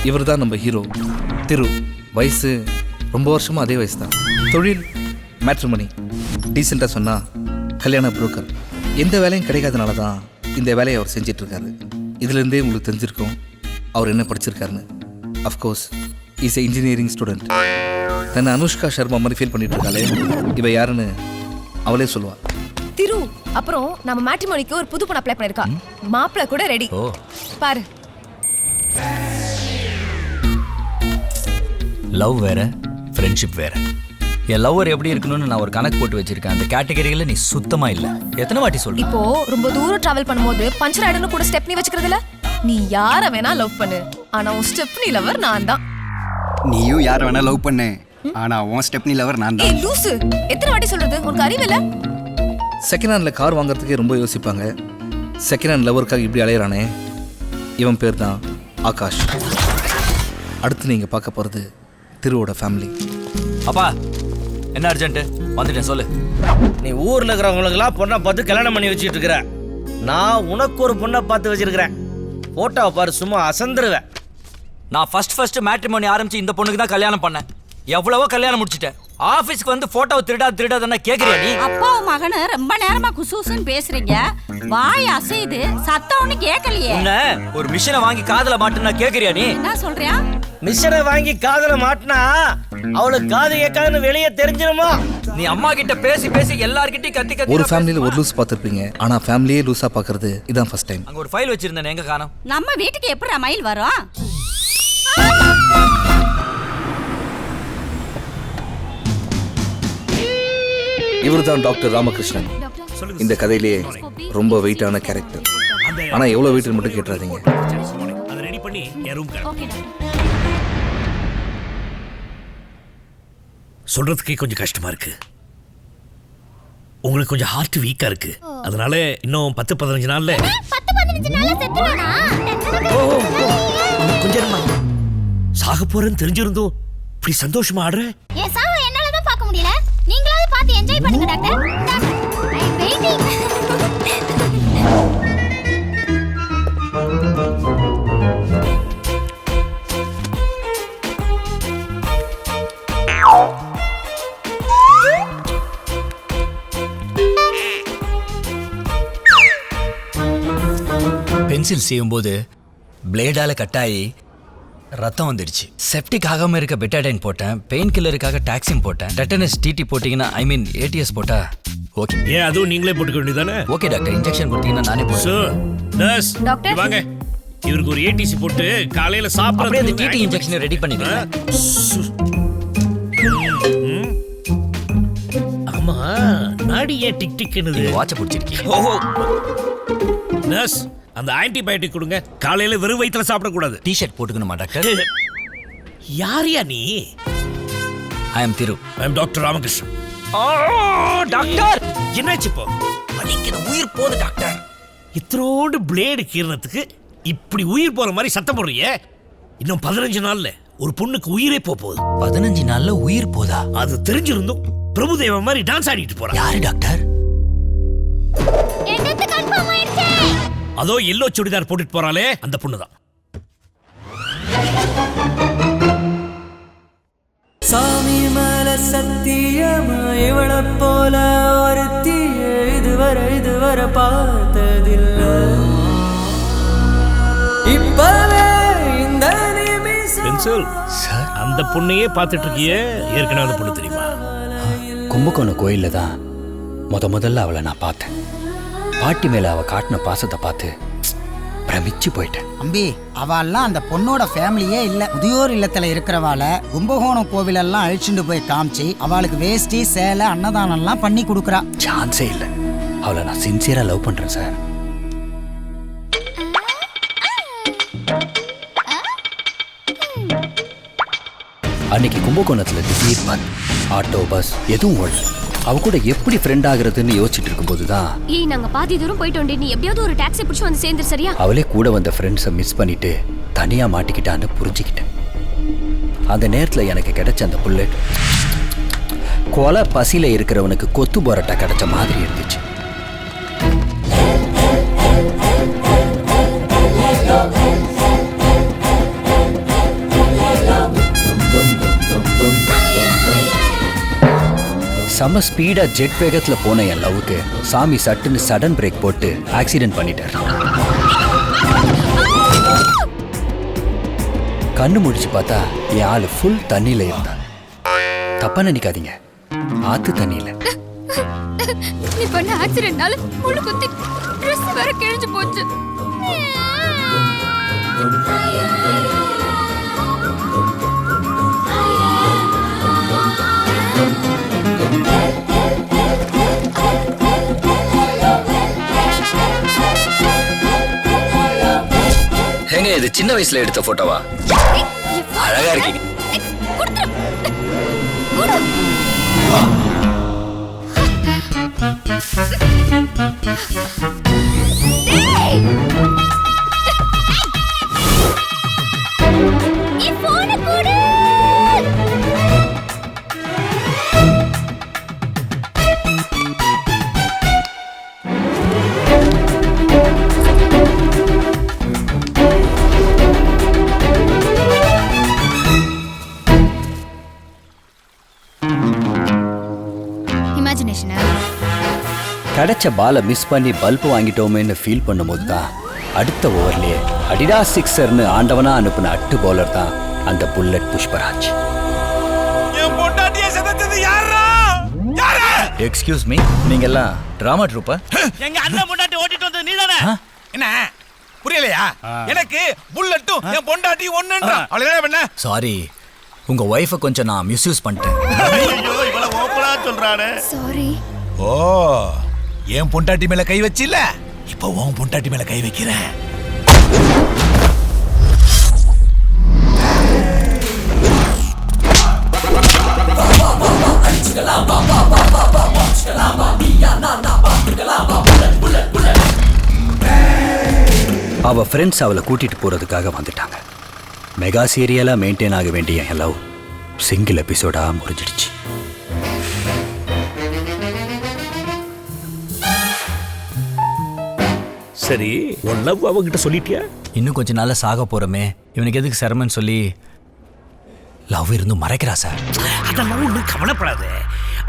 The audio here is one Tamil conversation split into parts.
இவர் தான் நம்ம ஹீரோ திரு. வயசு ரொம்ப வருஷமாக அதே வயசு தான். தொழில் மேட்ரிமோனி. டீசெண்டாக சொன்னால் கல்யாண புரோக்கர். எந்த வேலையும் கிடைக்காதனால தான் இந்த வேலையை அவர் செஞ்சிட்ருக்காரு. இதுலேருந்தே உங்களுக்கு தெரிஞ்சிருக்கும் அவர் என்ன படிச்சிருக்காருன்னு. Of course is a engineering student. தன்னை அனுஷ்கா சர்மா மாதிரி ஃபீல் பண்ணிட்டு இருக்காளே, இவ யாருன்னு அவளே சொல்லுவாள். திரு, அப்புறம் நம்ம மேட்ரிமோனிக்கு ஒரு புது பொண்ணு அப்ளை பண்ணிருக்கா. மாப்பிள்ள கூட ரெடி. பாரு. லவ் வேற, ஃப்ரெண்ட்ஷிப் வேற. என் லவ்வர் எப்படி இருக்கணும்னு நான் ஒரு கணக்கு போட்டு வச்சிருக்கேன். அந்த கேட்டகரியில நீ சுத்தமா இல்ல. எத்தனை வாட்டி சொல்ற? இப்போ ரொம்ப தூரம் டிராவல் பண்ணும்போது பஞ்சர் ஆயிடுன்னு கூட ஸ்டெப்னி வச்சுக்கிறது இல்ல. நீ யார வேணா லவ் பண்ணு, ஆனா உன் ஸ்டெப்னி லவர் நான் தான். நீயும் யார வேணா லவ் பண்ணு, ஆனா உன் ஸ்டெப்னி லவர் நான் தான். ஏய் லூசு, எத்தனை வாட்டி சொல்றது? உனக்கு அறிவு இல்ல? செகண்ட் ஹேண்டில் கார் வாங்குறதுக்கே ரொம்ப யோசிப்பாங்க. செகண்ட் ஹேண்ட் லவருக்காக இப்படி அலையிறானே, இவன் பேர் தான் ஆகாஷ். அடுத்து நீங்கள் பார்க்க போகிறது திருவோட ஃபேமிலி. அப்பா என்ன அர்ஜென்ட்? வந்துட்டேன் சொல்லு. நீ ஊர்ல இருக்கிறவங்களுக்கெல்லாம் பொண்ணை பார்த்து கல்யாணம் பண்ணி வச்சுட்டு இருக்கிற. நான் உனக்கு ஒரு பொண்ணை பார்த்து வச்சிருக்கிறேன். போட்டோவை பாரு, சும்மா அசந்துருவேன். நான் ஃபர்ஸ்ட் மேட்ரிமோனி ஆரம்பிச்சு இந்த பொண்ணுக்கு தான் கல்யாணம் பண்ணேன். எவ்வளவோ கல்யாணம் முடிச்சிட்டேன். ஆபீஸ்க்கு வந்து போட்டோவை திருடாதானே கேக்குறியா நீ? அப்பாவும் மகனு ரொம்ப நேரமா குசூசுன்னு பேசுறீங்க. வாய் அசைது, சத்தம் ஒண்ணு கேட்கலையே. என்ன ஒரு மிஷினை வாங்கி காதுல மாட்டுனா கேக்குறியா நீ? என்ன சொல்றியா? மிஷனை வாங்கி காதுல மாட்டினா அவளுக்கு காது கேட்காதுன்னு வெளியே தெரிஞ்சிருமா? நீ அம்மா கிட்ட பேசி பேசி எல்லார்கிட்டயும் கத்தி கத்தி. ஒரு ஃபேமிலியில் ஒரு லூஸ் பார்த்துருப்பீங்க, ஆனால் ஃபேமிலியே லூஸாக பார்க்கறது இதான் ஃபர்ஸ்ட் டைம். அங்க ஒரு ஃபைல் வச்சிருந்தேன், எங்க காணோம்? நம்ம வீட்டுக்கு எப்படி மயில் வரும்? இவர் தான் டாக்டர் ராமகிருஷ்ணன். இந்த கதையிலேயே ரொம்ப வெயிட்டான கேரக்டர். ஆனா எவ்வளவு வெயிட் மட்டும் கேட்டுறாதீங்க. சொல்றதுக்கே கொஞ்சம் கஷ்டமா இருக்கு. உங்களுக்கு கொஞ்சம் ஹார்ட் வீக்கா இருக்கு. அதனால இன்னும் 10-15 நாள்ல கொஞ்சம் சாக போறேன்னு தெரிஞ்சிருந்தோம். இப்படி சந்தோஷமா ஆடுற? என் சாவை என்னாலதான் பார்க்க முடியல. நீங்களாவது பார்த்து என்ஜாய் பண்ணுங்க doctor. I am waiting. Pencil செய்யும்போது பிளேடால கட்டாயி ரத்தம் வந்துடுச்சு. செப்டிக் ஆகாம இருக்க பெட்டாடைன் போட்டேன். பெயின் கில்லருக்காக டாக்ஸின் போட்டேன். டெட்டனஸ் டிடி போட்டீங்கன்னா ஏடிஎஸ் போட்டா ஓகே. ஏன் அதுவும் நீங்களே போட்டுக்க வேண்டியதானே? ஓகே டாக்டர், இன்ஜெக்ஷன் கொடுத்தீங்கன்னா நானே போடுறேன். டாக்டர் வாங்க, இவருக்கு ஒரு ஏடிசி போட்டு காலையில சாப்பிடுறது. அப்படியே அந்த டிடி இன்ஜெக்ஷன் ரெடி பண்ணிடுங்க. ஆமா, நாடி ஏன் டிக் டிக்னுது? வாட்ச் பிடிச்சிருக்கீங்க. ஓஹோ நர்ஸ், அந்த ஆன்டிபயோட்டிக் கொடுங்க. காலையில வெறும் வயித்துல சாப்பிடக்கூடாது. டி-ஷர்ட் போட்டுக்கணுமா டாக்டர்? யாரியா நீ? I am Thiru. I am doctor Ramakrishnan. Doctor என்னாச்சு இப்போ? வலிக்குது, உயிர் போகுது டாக்டர். இத்தனோடு பிளேடு கீரணத்துக்கு இப்படி உயிர் போற மாதிரி சத்தம் போடுறியே. இன்னும் 15 நாள்ல ஒரு பொண்ணுக்கு உயிரே போகுது. 15 நாள்ல உயிர் போதா? அது தெரிஞ்சிருந்தும் பிரபுதேவ மாதிரி டான்ஸ் ஆடிட்டு போறா. யாரு டாக்டர்? என்னது கன்ஃபார்ம் ஆயிடுச்சு. அதோ எல்லோ சுடிதார் போட்டுட்டு போறாளே, அந்த பொண்ணுதான். சாமி மேல சத்தியமா இவளை போல ஒருத்திய இதுவரை பார்த்ததில்லை. இப்பவே இந்த பென்சில், அந்த பொண்ணையே பார்த்துட்டு இருக்கியே, ஏற்கனவே அந்த பொண்ணு தெரியுமா? கும்பகோணம் கோயில்ல தான் முதல்ல அவளை நான் பார்த்தேன். பாட்டி மேல அவ காட்டின பாசத்தை பார்த்து பிரமிச்சு போயிட்டேன். அம்பி, அவெல்லாம் அந்த பொண்ணோட ஃபேமிலியே இல்ல. முதியோர் இல்லத்துல இருக்கிறவாள கும்பகோணம் கோவிலெல்லாம் அழிச்சுட்டு போய் காமிச்சு அவளுக்கு வேஷ்டி சேலை அன்னதானம் எல்லாம் பண்ணி கொடுக்குறா. சான்ஸே இல்லை. அவளை நான் சின்சியரா லவ் பண்றேன் சார். அன்னைக்கு கும்பகோணத்துல திடீர் பந்த், ஆட்டோ பஸ் எதுவும் ஓடல. அவ கூட எப்படி ஃப்ரெண்ட் ஆகுறதுன்னு யோசிச்சுட்டு இருக்கும்போது தான் ஏய், நாங்க பாதி தூரம் போயிட்டோம். நீ எப்படியாவது ஒரு டாக்ஸி பிடிச்சு வந்து சேர்ந்துரு, சரியா? அவளே கூட வந்த ஃப்ரெண்ட்ஸை மிஸ் பண்ணிட்டு தனியா மாட்டிக்கிட்டான்னு புரிஞ்சுக்கிட்டேன். அந்த நேரத்தில் எனக்கு கிடைச்ச அந்த புல்லட் கொலை பசியில இருக்கிறவனுக்கு கொத்து போராட்டா கிடைச்ச மாதிரி இருந்துச்சு. செம்ம ஸ்பீடா ஜெட் வேகத்துல போன என் லவ்வுக்கு சாமி சட்டுன்னு சடன் பிரேக் போட்டு ஆக்சிடென்ட் பண்ணிட்டார். கண்ணு முடிச்சு பார்த்தா என் ஆளு ஃபுல் தண்ணியில இருந்தா. தப்பா நினைக்காதீங்க, ஆத்து தண்ணியில. நீ பண்ண ஆக்சிடென்ட்னால முழு குத்தி ட்ரெஸ் வேற கிழிஞ்சு போச்சு. ஏங்க இது சின்ன வயசுல எடுத்த போட்டோவா? அழகா இருக்கீங்க. கிடைச்ச பாலை மிஸ் பண்ணி பல்பு வாங்கிட்டோமேன்னு ஃபீல் பண்ணும்போது தான் அடுத்த ஓவர்லயே அடிடா சிக்ஸர்னு ஆண்டவனா அனுப்புன அட்டு பவுலர் தான் அந்த புல்லட் புஷ்பராஜ். எக்ஸ்கியூஸ் மீ, நீங்க எல்லாம் டிராமா ட்ரூப்பா? எங்க அண்ணன் பொண்டாட்டி ஓட்டிட்டு வந்தது நீதானே? என்ன புரியலையா? எனக்கு புல்லட்டும் என் பொண்டாட்டி ஒண்ணுன்றான். அவ்வளவுதான் பண்ண. சாரி, உங்க ஒய்ஃபை கொஞ்சம் நான் மிஸ்யூஸ் பண்ணிட்டேன். ஐயோ இவ்வளவு ஓப்பனா சொல்றானே. சாரி. ஓ, என் பொண்டாட்டி மேல கை வச்சில்ல, இப்போ உன் பொண்டாட்டி மேல கை வைக்கிறேன். அவ ஃப்ரெண்ட்ஸ் அவளை கூட்டிட்டு போறதுக்காக வந்துட்டாங்க. மெகா சீரியலா மெயின்டைன் ஆக வேண்டிய என் லவ் சிங்கிள் எபிசோடா முடிஞ்சிடுச்சு. சரி, உன் லவ் அவங்கிட்ட சொல்லிட்டியா? இன்னும் கொஞ்ச நாள்ல சாக போறமே, இவனுக்கு எதுக்கு சிரமன்னு சொல்லி லவ் இருந்தும் மறைக்கிறா சார். அதெல்லாம் ஒன்றும் கவலைப்படாத.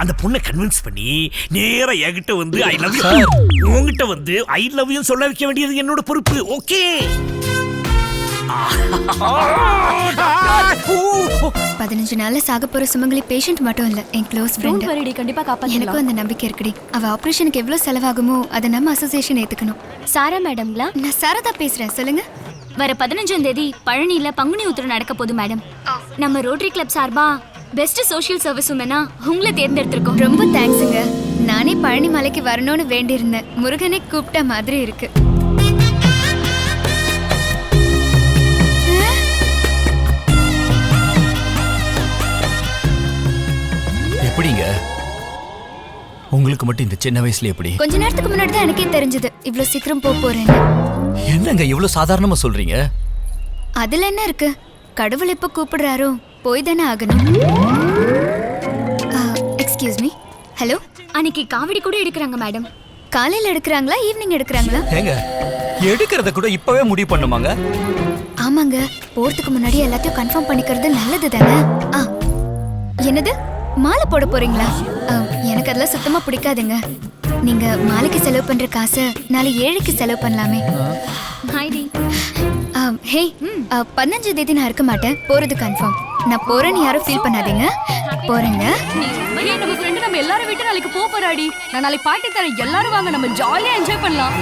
அந்த பொண்ணை கன்வின்ஸ் பண்ணி நேரா என்கிட்ட வந்து ஐ லவ் யூ, உங்ககிட்ட வந்து ஐ லவ் யூ சொல்ல வைக்க வேண்டியது என்னோட பொறுப்பு. ஓகே? 15 நாள்ல சாக போற சுமங்கலி பேஷண்ட் மட்டும் இல்ல, என் க்ளோஸ் ஃப்ரெண்ட். கண்டிப்பா காப்பாத்தலாம். எனக்கும் அந்த நம்பிக்கை இருக்குடி. அவ ஆபரேஷனுக்கு எவ்வளவு செலவாகுமோ அதை நம்ம அசோசியேஷன் ஏத்துக்கணும். சாரா மேடம்ங்களா? நான் சாரதா பேசுறேன், சொல்லுங்க. வர 15ஆம் தேதி பழனியில பங்குனி உத்திரம் நடக்க போகுது மேடம். நம்ம ரோட்டரி கிளப் சார்பா பெஸ்ட் சோஷியல் சர்வீஸ் உமனா உங்களை தேர்ந்தெடுத்திருக்கோம். ரொம்ப தேங்க்ஸுங்க. நானே பழனி மலைக்கு வரணும்னு வேண்டியிருந்தேன். முருகனை கூப்பிட்ட மாதிரி இருக்கு. எப்படிங்க உங்களுக்கு மட்டும் இந்த சின்ன வயசுல எப்படி? கொஞ்ச நேரத்துக்கு முன்னாடி தான் எனக்கே தெரிஞ்சது இவ்வளவு சீக்கிரம் போறேன்னு. என்னங்க இவ்வளவு சாதாரணமா சொல்றீங்க? அதுல என்ன இருக்கு? கடவுள் எப்ப கூப்பிடுறாரோ போய் தானே ஆகணும். Excuse me. ஹலோ. அன்னைக்கு காவடி கூட எடுக்கிறாங்க மேடம். காலையில எடுக்கிறாங்களா ஈவினிங் எடுக்கிறாங்களா? ஏங்க எடுக்கிறத கூட இப்பவே முடிவு பண்ணுமாங்க? ஆமாங்க, போறதுக்கு முன்னாடி எல்லாத்தையும் கன்ஃபார்ம் பண்ணிக்கிறது நல்லது தானே. என்னது மாலை போட போறீங்களா? எனக்கு அதெல்லாம் சுத்தமா பிடிக்காதுங்க. நீங்க மாலைக்கு செலவு பண்ற காசை நாளை ஏழைக்கு செலவு பண்ணலாமே. ஹாய்டி. ஹே, 15ஆம் தேதி நான் இருக்க மாட்டேன். போறது கன்ஃபார்ம். நான் போறேன்னு யாரும் ஃபீல் பண்ணாதீங்க. போறேங்க. நம்ம ஃப்ரெண்ட் நம்ம எல்லாரும் வீட்டு நாளைக்கு போறாடி. நான் நாளைக்கு பார்ட்டி தரேன், எல்லாரும் வாங்க, நம்ம ஜாலியா என்ஜாய் பண்ணலாம்.